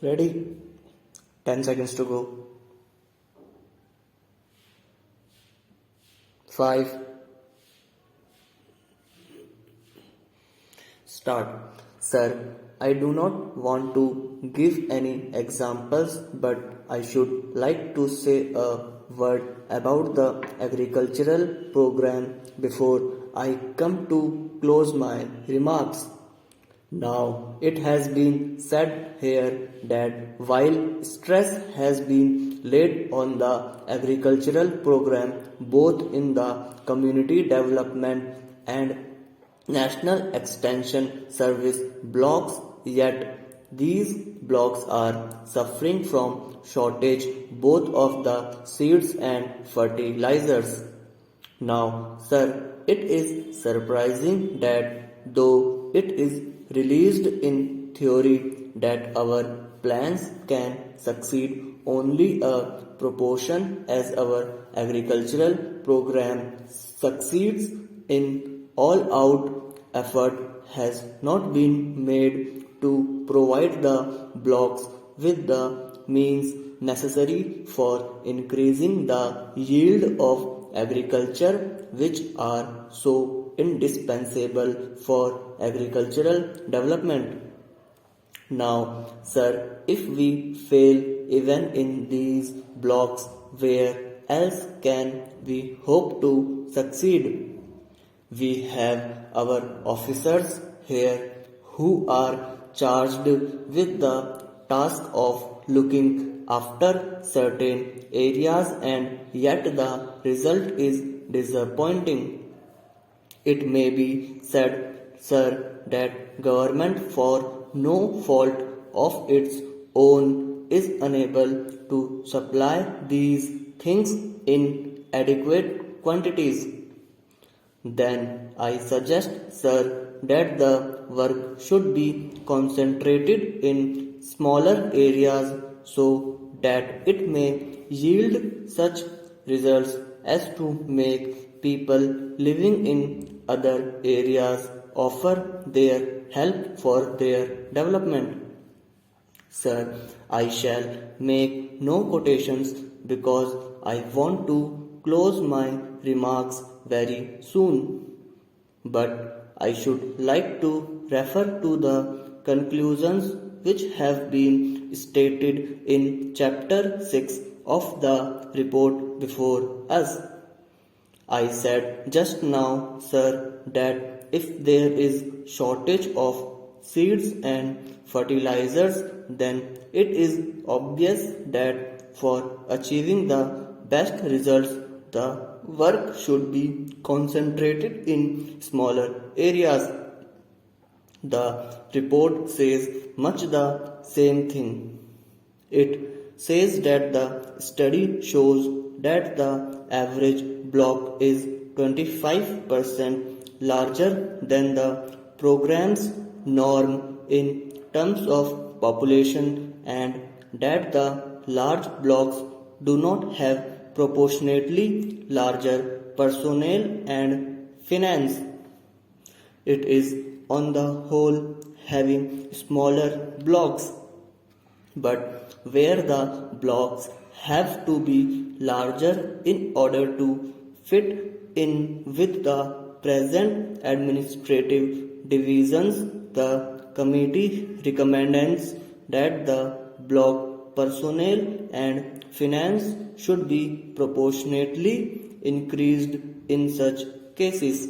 Ready? 10 seconds to go. 5. Start. Sir, I do not want to give any examples, but I should like to say a word about the agricultural program before I come to close my remarks. Now, it has been said here that while stress has been laid on the agricultural program, both in the community development and National Extension Service blocks, yet these blocks are suffering from shortage both of the seeds and fertilizers. Now, sir, it is surprising that though it is released in theory that our plans can succeed only a proportion as our agricultural program succeeds in all out effort has not been made to provide the blocks with the means necessary for increasing the yield of agriculture, which are so indispensable for agricultural development. Now, sir, if we fail even in these blocks, where else can we hope to succeed? We have our officers here who are charged with the task of looking after certain areas, and yet the result is disappointing. It may be said, sir, that government for no fault of its own is unable to supply these things in adequate quantities. Then I suggest, sir, that the work should be concentrated in smaller areas so that it may yield such results as to make people living in other areas offer their help for their development. Sir, I shall make no quotations because I want to close my remarks very soon. But I should like to refer to the conclusions which have been stated in chapter 6 of the report before us. I said just now, sir, that if there is shortage of seeds and fertilizers, then it is obvious that for achieving the best results, the work should be concentrated in smaller areas. The report says much the same thing. It says that the study shows that the average block is 25% larger than the program's norm in terms of population, and that the large blocks do not have proportionately larger personnel and finance. It is on the whole having smaller blocks, but where the blocks have to be larger in order to fit in with the present administrative divisions, the committee recommends that the block personnel and finance should be proportionately increased in such cases.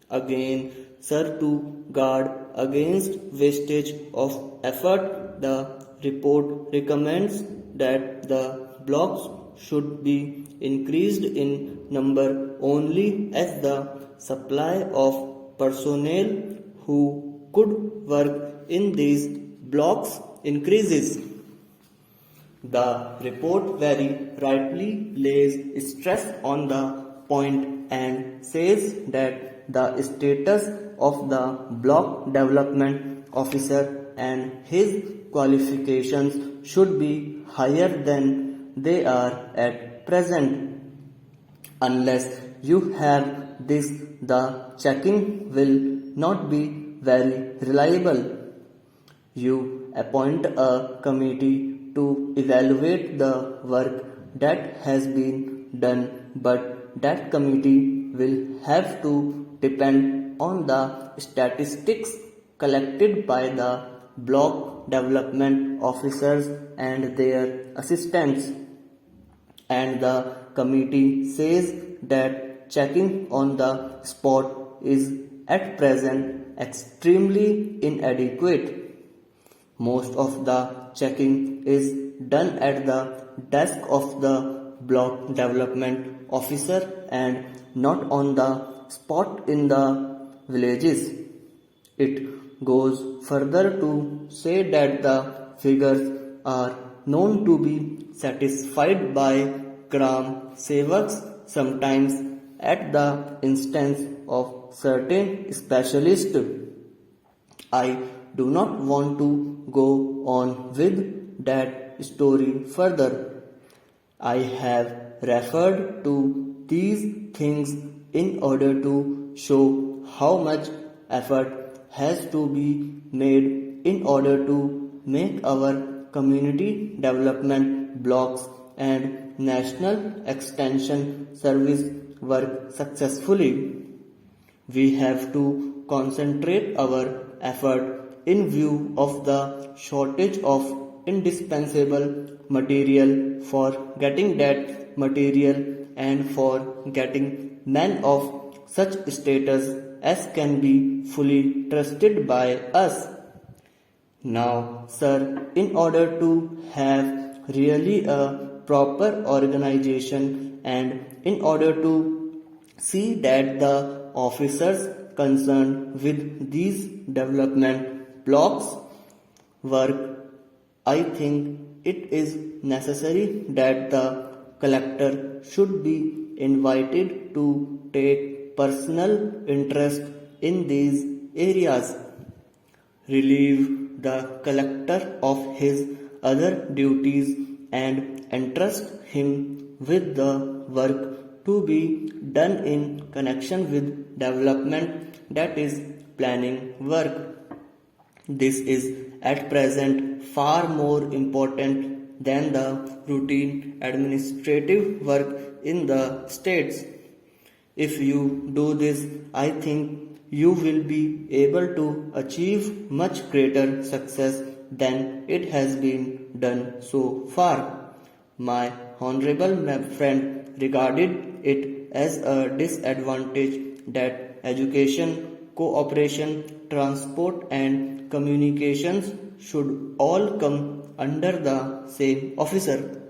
Again, sir, to guard against wastage of effort, the report recommends that the blocks should be increased in number only as the supply of personnel who could work in these blocks increases. The report very rightly lays stress on the point and says that the status of the block development officer and his qualifications should be higher than they are at present. Unless you have this, the checking will not be very reliable. You appoint a committee to evaluate the work that has been done, but that committee will have to depend on the statistics collected by the block development officers and their assistants, and the committee says that checking on the spot is at present extremely inadequate. Most of the checking is done at the desk of the block development officer and not on the spot in the villages. It goes further to say that the figures are known to be satisfied by Gram Sevaks, sometimes at the instance of certain specialists. I do not want to go on with that story further. I have referred to these things in order to show how much effort has to be made in order to make our community development blocks and national extension service work successfully. We have to concentrate our effort in view of the shortage of indispensable material for getting that material and for getting men of such status as can be fully trusted by us. Now, sir, in order to have really a proper organization and in order to see that the officers concerned with these development blocks work, I think it is necessary that the collector should be invited to take personal interest in these areas, relieve the collector of his other duties, and entrust him with the work to be done in connection with development, that is, planning work. This is at present far more important than the routine administrative work in the states. If you do this, I think you will be able to achieve much greater success than it has been done so far. My honorable friend regarded it as a disadvantage that education, cooperation, transport, and communications should all come under the same officer.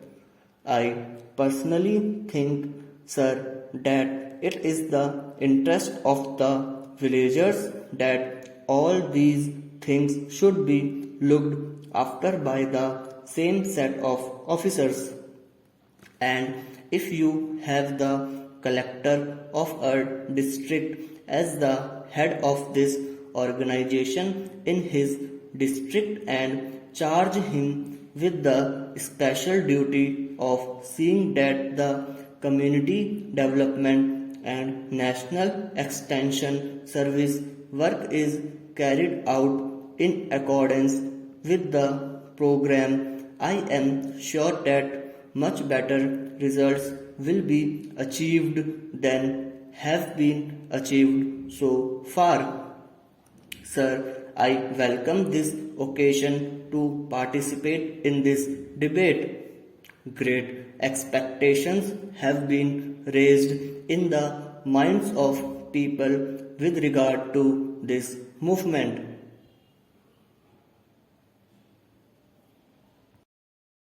I personally think, sir, that it is the interest of the villagers that all these things should be looked after by the same set of officers. And if you have the collector of a district as the head of this organization in his district and charge him with the special duty of seeing that the community development and national extension service work is carried out in accordance with the program, I am sure that much better results will be achieved than have been achieved so far. Sir, I welcome this occasion to participate in this debate. Great expectations have been raised in the minds of people with regard to this movement.